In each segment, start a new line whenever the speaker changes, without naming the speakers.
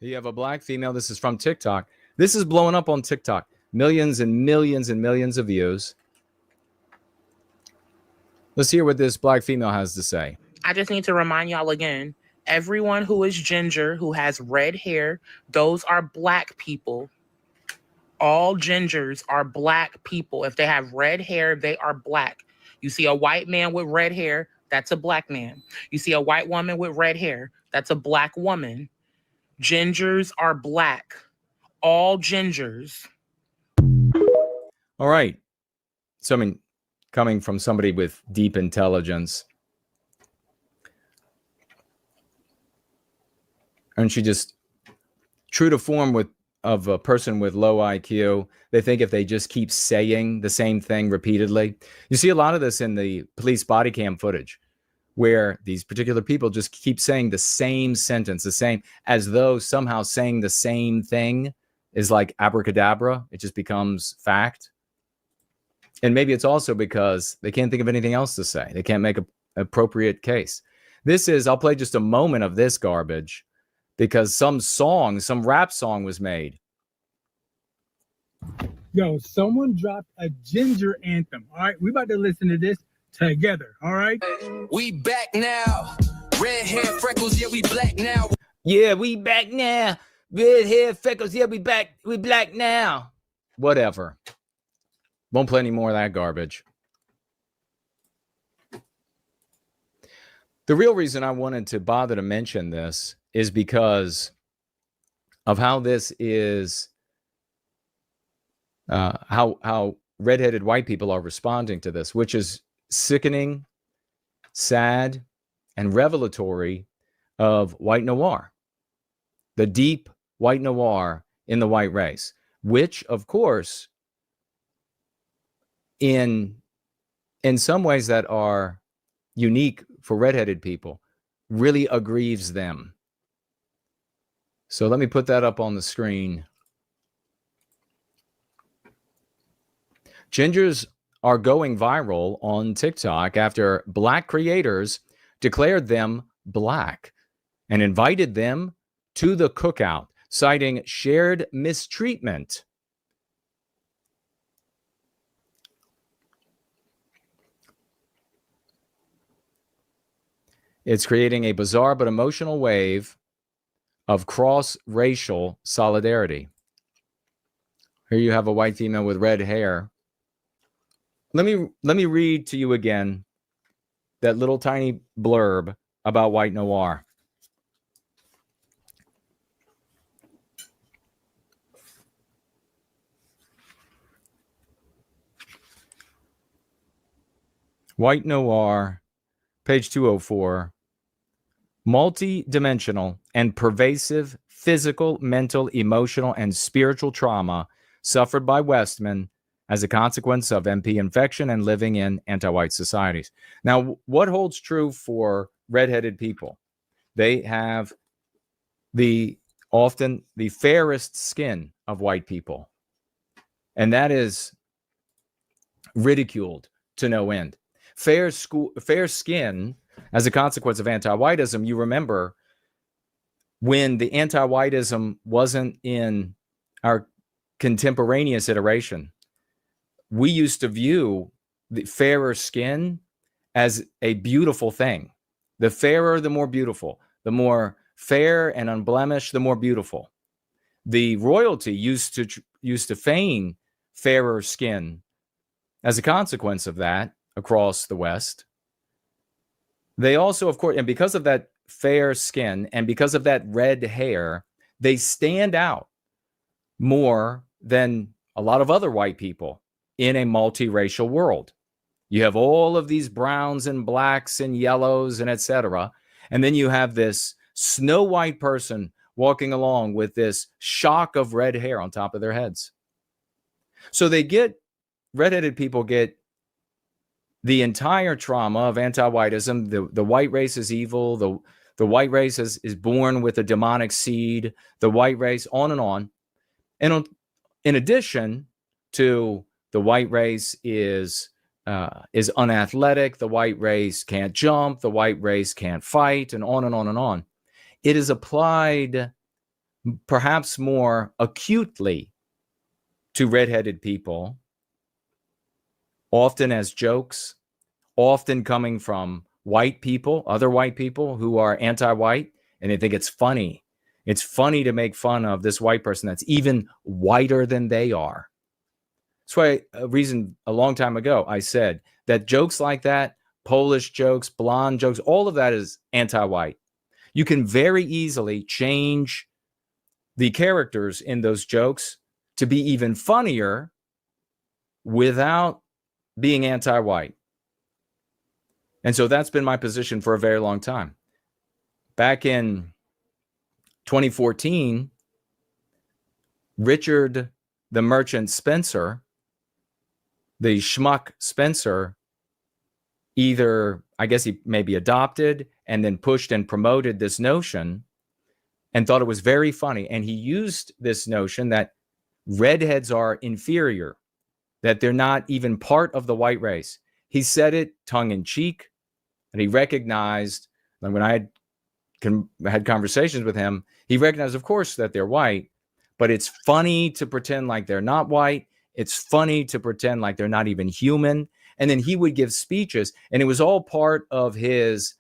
You have a black female. This is from TikTok. This is blowing up on TikTok. Millions and millions and millions of views. Let's hear what this black female has to say.
I just need to remind y'all again, everyone who is ginger, who has red hair, those are black people. All gingers are black people. If they have red hair, they are black. You see a white man with red hair, that's a black man. You see a white woman with red hair, that's a black woman. Gingers are black. All gingers.
All right. So, I mean, coming from somebody with deep intelligence, and she just, true to form of a person with low IQ, they think if they just keep saying the same thing repeatedly. You see a lot of this in the police body cam footage, where these particular people just keep saying the same sentence, the same, as though somehow saying the same thing is like abracadabra. It just becomes fact. And maybe it's also because they can't think of anything else to say. They can't make an appropriate case. This is, I'll play just a moment of this garbage because some rap song was made.
Yo, someone dropped a ginger anthem. All right, we about to listen to this together. All right.
We back now. Red hair, freckles, yeah, we black now.
Yeah, we back now. Red hair, freckles, yeah, we back. We black now. Whatever. Won't play any more of that garbage. The real reason I wanted to bother to mention this is because of how this is, how redheaded white people are responding to this, which is sickening, sad, and revelatory of white noir, the deep white noir in the white race, which, of course, in some ways that are unique for redheaded people, really aggrieves them. So let me put that up on the screen. Gingers are going viral on TikTok after black creators declared them black and invited them to the cookout, citing shared mistreatment. It's creating a bizarre but emotional wave of cross-racial solidarity. Here you have a white female with red hair. Let me read to you again that little tiny blurb about white noir. White noir, page 204. Multi-dimensional and pervasive physical, mental, emotional, and spiritual trauma suffered by Westmen as a consequence of MP infection and living in anti-white societies. Now, what holds true for redheaded people? They have often the fairest skin of white people, and that is ridiculed to no end. Fair skin as a consequence of anti-whiteism. You remember when the anti-whiteism wasn't in our contemporaneous iteration, we used to view the fairer skin as a beautiful thing. The fairer, the more beautiful. The more fair and unblemished, the more beautiful. The royalty used to feign fairer skin as a consequence of that across the West. They also, of course, and because of that fair skin and because of that red hair, they stand out more than a lot of other white people in a multiracial world. You have all of these browns and blacks and yellows and etc. And then you have this snow white person walking along with this shock of red hair on top of their heads. So redheaded people get the entire trauma of anti-whiteism. The white race is evil. The white race is born with a demonic seed. The white race, on and on. And in addition to the white race is unathletic, the white race can't jump, the white race can't fight, and on and on and on. It is applied perhaps more acutely to redheaded people, often as jokes, often coming from white people, other white people who are anti-white, and they think it's funny. It's funny to make fun of this white person that's even whiter than they are. That's why a long time ago, I said that jokes like that, Polish jokes, blonde jokes, all of that is anti-white. You can very easily change the characters in those jokes to be even funnier without being anti-white. And so that's been my position for a very long time. Back in 2014, Richard the Merchant Spencer, the schmuck Spencer, either, I guess he maybe adopted and then pushed and promoted this notion and thought it was very funny. And he used this notion that redheads are inferior, that they're not even part of the white race. He said it tongue in cheek, and he recognized, like when I had conversations with him, he recognized, of course, that they're white, but it's funny to pretend like they're not white. It's funny to pretend like they're not even human. And then he would give speeches, and it was all part of his,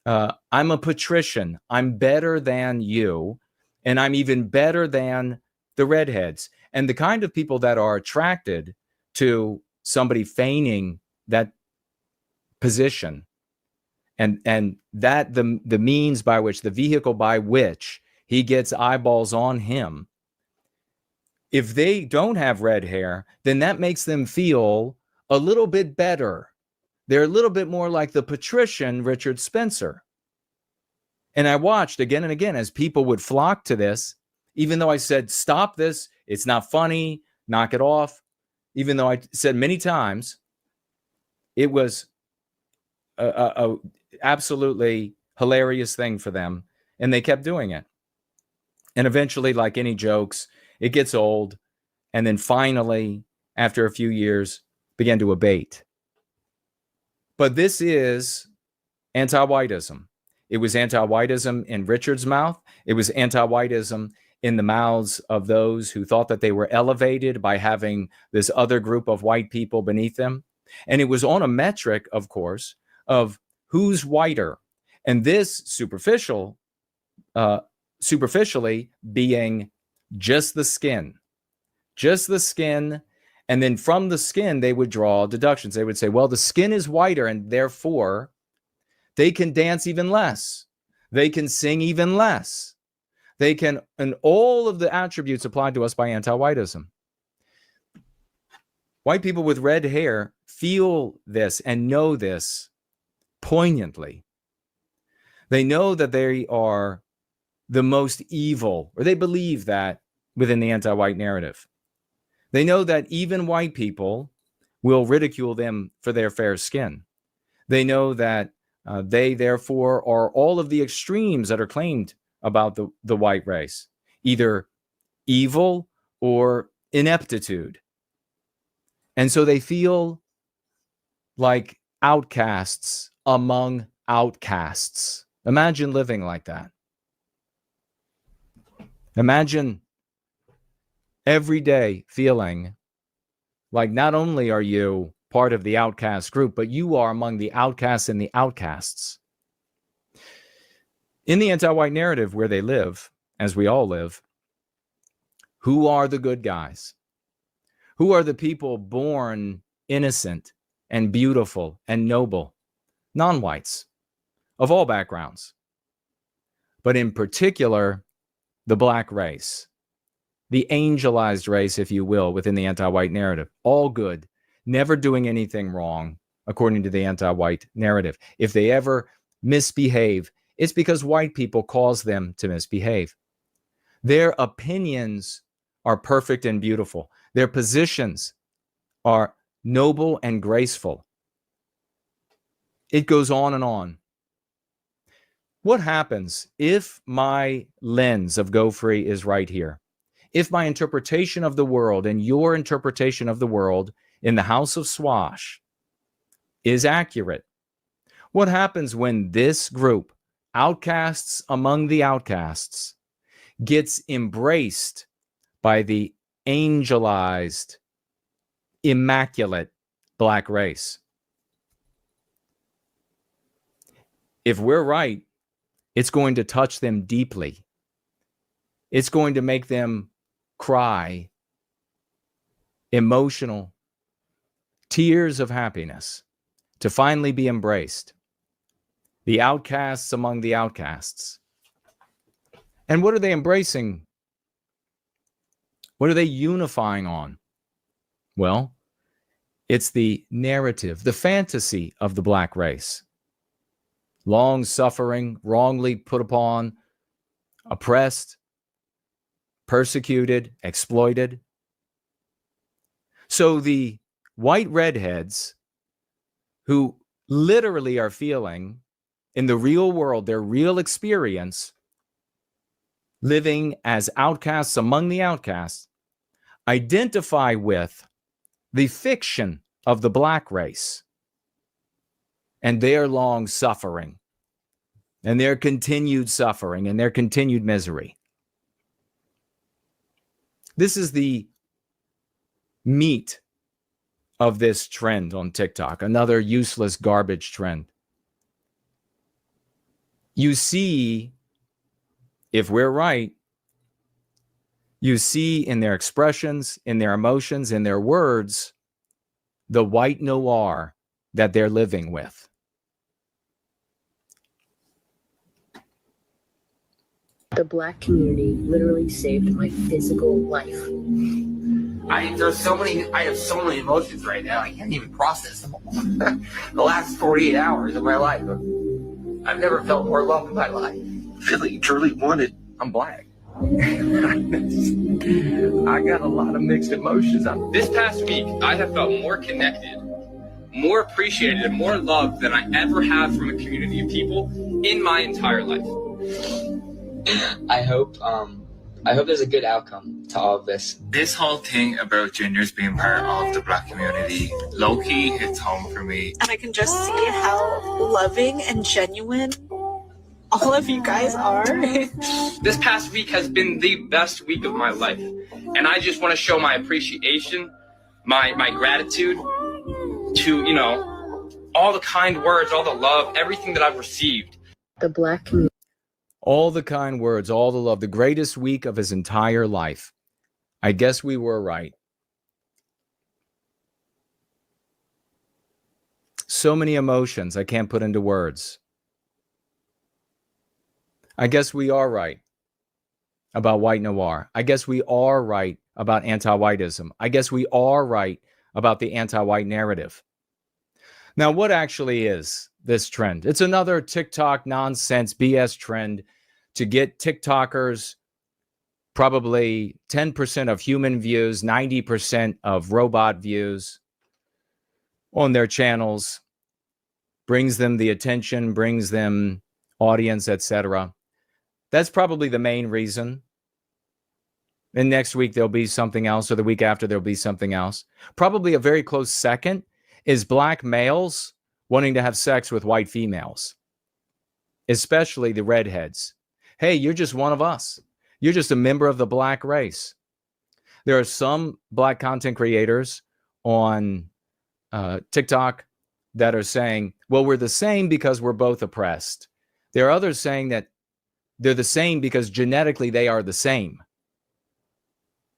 I'm a patrician. I'm better than you, and I'm even better than the redheads. And the kind of people that are attracted to somebody feigning that position, and that the means by which, the vehicle by which he gets eyeballs on him, if they don't have red hair, then that makes them feel a little bit better. They're a little bit more like the patrician Richard Spencer. And I watched again and again as people would flock to this, even though I said, stop this, it's not funny, knock it off. Even though I said many times, it was a absolutely hilarious thing for them, and they kept doing it. And eventually, like any jokes, it gets old, and then finally, after a few years, began to abate. But this is anti-whiteism. It was anti-whiteism in Richard's mouth. It was anti-whiteism in the mouths of those who thought that they were elevated by having this other group of white people beneath them. And it was on a metric, of course, of who's whiter. And this superficially being just the skin. And then from the skin, they would draw deductions. They would say, well, the skin is whiter, and therefore they can dance even less. They can sing even less. They can, and all of the attributes applied to us by anti-whiteism. White people with red hair feel this and know this poignantly. They know that they are the most evil, or they believe that within the anti-white narrative. They know that even white people will ridicule them for their fair skin. They know that they, therefore, are all of the extremes that are claimed about the white race, either evil or ineptitude. And so they feel like outcasts among outcasts. Imagine living like that. Imagine every day feeling like not only are you part of the outcast group, but you are among the outcasts and the outcasts. In the anti-white narrative where they live, as we all live, who are the good guys? Who are the people born innocent and beautiful and noble? Non-whites of all backgrounds, but in particular, the black race, the angelized race, if you will, within the anti-white narrative. All good, never doing anything wrong, according to the anti-white narrative. If they ever misbehave, it's because white people cause them to misbehave. Their opinions are perfect and beautiful. Their positions are noble and graceful. It goes on and on. What happens if my lens of Go Free is right here? If my interpretation of the world and your interpretation of the world in the House of Swash is accurate, what happens when this group, outcasts among the outcasts, gets embraced by the angelized, immaculate black race. If we're right, it's going to touch them deeply. It's going to make them cry, emotional, tears of happiness, to finally be embraced. The outcasts among the outcasts. And what are they embracing? What are they unifying on? Well, it's the narrative, the fantasy of the black race. Long suffering, wrongly put upon, oppressed, persecuted, exploited. So the white redheads, who literally are feeling in the real world, their real experience, living as outcasts among the outcasts, identify with the fiction of the black race and their long suffering and their continued suffering and their continued misery. This is the meat of this trend on TikTok, another useless garbage trend. You see, if we're right, you see in their expressions, in their emotions, in their words, the white noir that they're living with.
The black community literally saved my physical life.
I have so many emotions right now. I can't even process them all. The last 48 hours of my life, I've never felt more loved in my life.
Really, truly wanted.
I'm black. I got a lot of mixed emotions.
This past week, I have felt more connected, more appreciated, and more loved than I ever have from a community of people in my entire life.
I hope there's a good outcome to all of this.
This whole thing about gingers being part of the black community, low-key hits home for me.
And I can just see how loving and genuine all of you guys are.
This past week has been the best week of my life. And I just want to show my appreciation, my gratitude to, all the kind words, all the love, everything that I've received.
The black community.
All the kind words, all the love, the greatest week of his entire life. I guess we were right. So many emotions I can't put into words. I guess we are right about white noir. I guess we are right about anti-whiteism. I guess we are right about the anti-white narrative. Now, what actually is this trend? It's another TikTok nonsense BS trend to get TikTokers probably 10% of human views, 90% of robot views on their channels, brings them the attention, brings them audience, etc. That's probably the main reason. And next week there'll be something else, or the week after there'll be something else. Probably a very close second is black males wanting to have sex with white females, especially the redheads. Hey, you're just one of us. You're just a member of the black race. There are some black content creators on TikTok that are saying, well, we're the same because we're both oppressed. There are others saying that they're the same because genetically they are the same.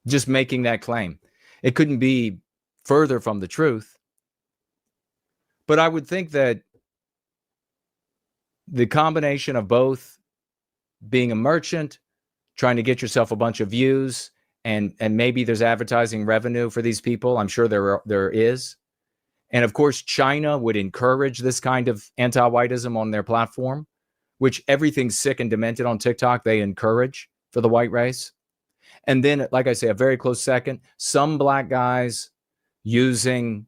Just making that claim. It couldn't be further from the truth. But I would think that the combination of both being a merchant, trying to get yourself a bunch of views, and maybe there's advertising revenue for these people. I'm sure there is. And of course, China would encourage this kind of anti-whiteism on their platform, which everything sick and demented on TikTok, they encourage for the white race. And then, like I say, a very close second, some black guys using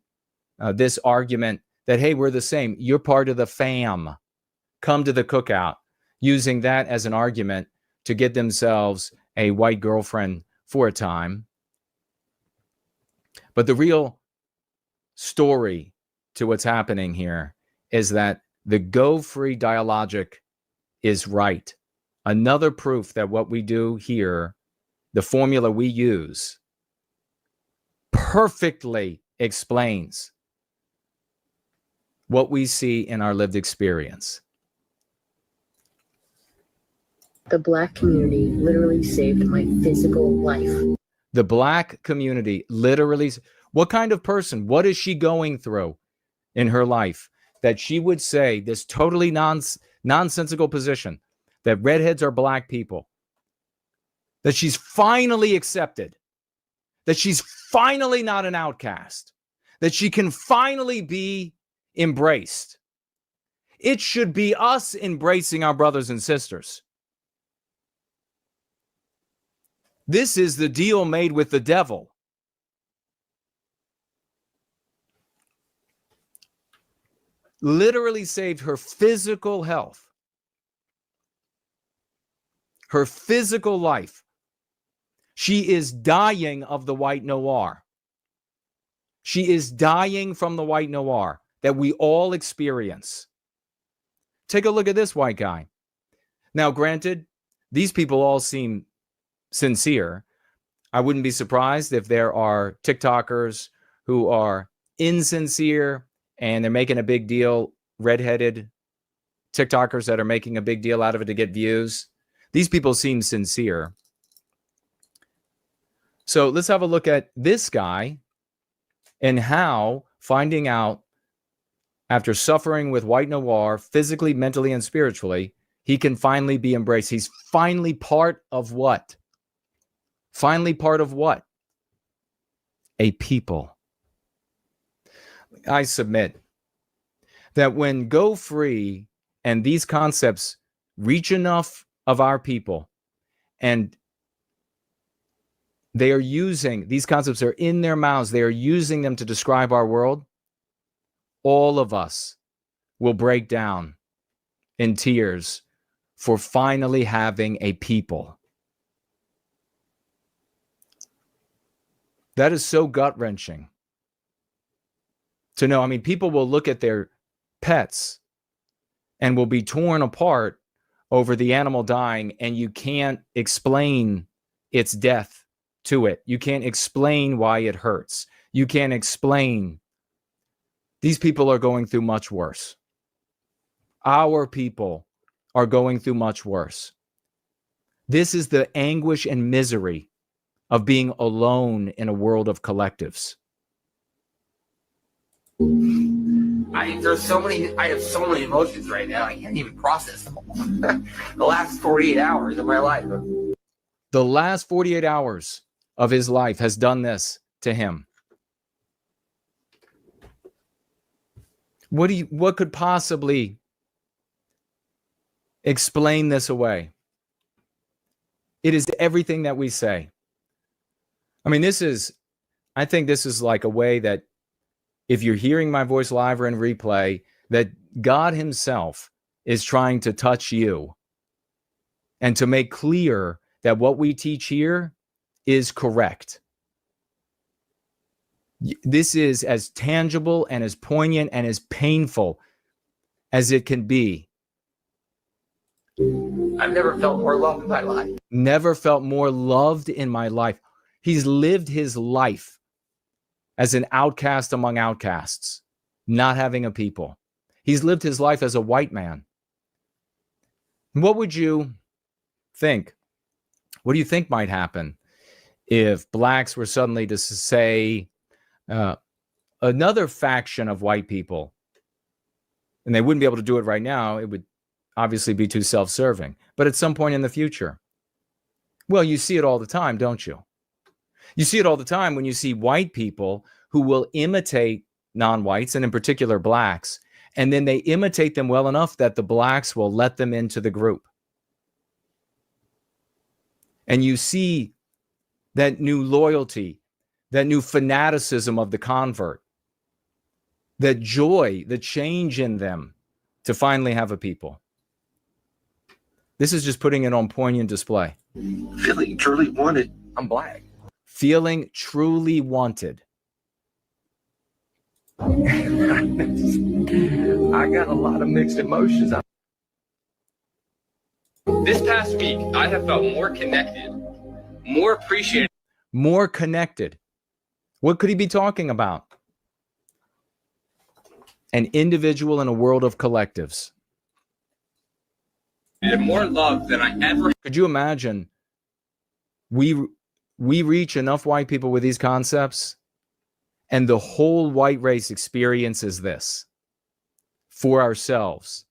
this argument that, hey, we're the same. You're part of the fam. Come to the cookout. Using that as an argument to get themselves a white girlfriend for a time. But the real story to what's happening here is that the go free dialogic is right. Another proof that what we do here, the formula we use, perfectly explains what we see in our lived experience.
The Black community literally saved my physical life.
The Black community literally, what kind of person, what is she going through in her life that she would say this totally nonsensical position that redheads are Black people, that she's finally accepted, that she's finally not an outcast, that she can finally be embraced. It should be us embracing our brothers and sisters. This is the deal made with the devil. Literally saved her physical health, her physical life. She is dying of the white noir. She is dying from the white noir that we all experience. Take a look at this white guy. Now, granted, these people all seem sincere. I wouldn't be surprised if there are TikTokers who are insincere and they're making a big deal, redheaded TikTokers that are making a big deal out of it to get views. These people seem sincere. So let's have a look at this guy and how finding out after suffering with white noir, physically, mentally, and spiritually, he can finally be embraced. He's finally part of what? Finally part of what? A people. I submit that when Go Free and these concepts reach enough of our people, and they are using, these concepts are in their mouths, they are using them to describe our world, all of us will break down in tears for finally having a people. That is so gut-wrenching to know. I mean, people will look at their pets and will be torn apart over the animal dying, and you can't explain its death to it. You can't explain why it hurts. You can't explain. These people are going through much worse. Our people are going through much worse. This is the anguish and misery of being alone in a world of collectives.
I have so many emotions right now. I can't even process them all. The last 48 hours of my life.
The last 48 hours of his life has done this to him. What could possibly explain this away? It is everything that we say. I mean, I think this is like a way that if you're hearing my voice live or in replay, that God himself is trying to touch you and to make clear that what we teach here is correct. This is as tangible and as poignant and as painful as it can be.
I've never felt more loved in my life.
Never felt more loved in my life. He's lived his life as an outcast among outcasts, not having a people. He's lived his life as a white man. What would you think? What do you think might happen if blacks were suddenly to say another faction of white people, and they wouldn't be able to do it right now? It would obviously be too self-serving, but at some point in the future. Well, you see it all the time, don't you? You see it all the time when you see white people who will imitate non-whites, and in particular blacks, and then they imitate them well enough that the blacks will let them into the group. And you see that new loyalty, that new fanaticism of the convert, that joy, the change in them to finally have a people. This is just putting it on poignant display.
Feeling truly wanted.
I'm black.
Feeling truly wanted.
I got a lot of mixed emotions.
This past week, I have felt more connected, more appreciated.
More connected. What could he be talking about? An individual in a world of collectives.
More love than I ever.
Could you imagine we reach enough white people with these concepts and the whole white race experiences this for ourselves,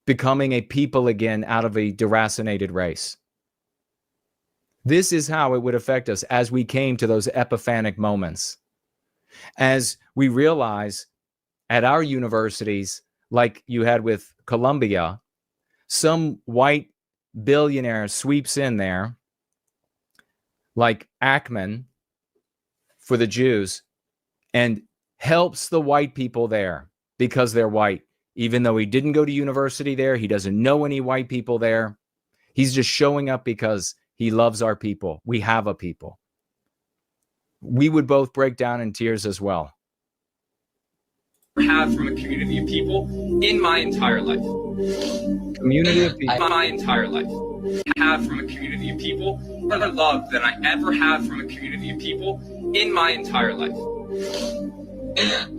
becoming a people again out of a deracinated race. This is how it would affect us as we came to those epiphanic moments. As we realize at our universities, like you had with Columbia, some white billionaire sweeps in there, like Ackman for the Jews, and helps the white people there because they're white. Even though he didn't go to university there, he doesn't know any white people there. He's just showing up because he loves our people. We have a people. We would both break down in tears as well.
Have from a community of people in my entire life.
Community of people.
My entire life. Have from a community of people more love than I ever have from a community of people in my entire life.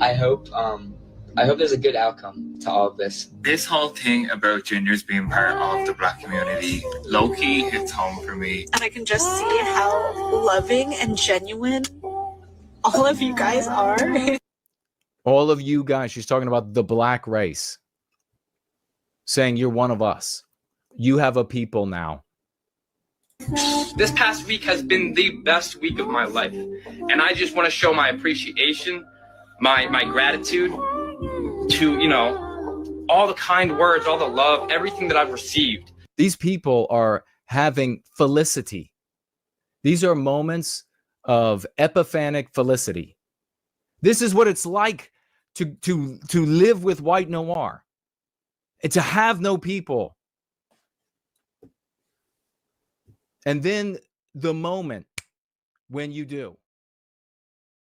I hope there's a good outcome to all of this.
This whole thing about gingers being part of the Black community, low-key hits home for me.
And I can just see how loving and genuine all of you guys are.
All of you guys, she's talking about the Black race, saying you're one of us. You have a people now.
This past week has been the best week of my life. And I just want to show my appreciation, my gratitude to, you know, all the kind words, all the love, everything that I've received.
These people are having felicity. These are moments of epiphanic felicity. This is what it's like to live with white noir and to have no people. And then the moment when you do.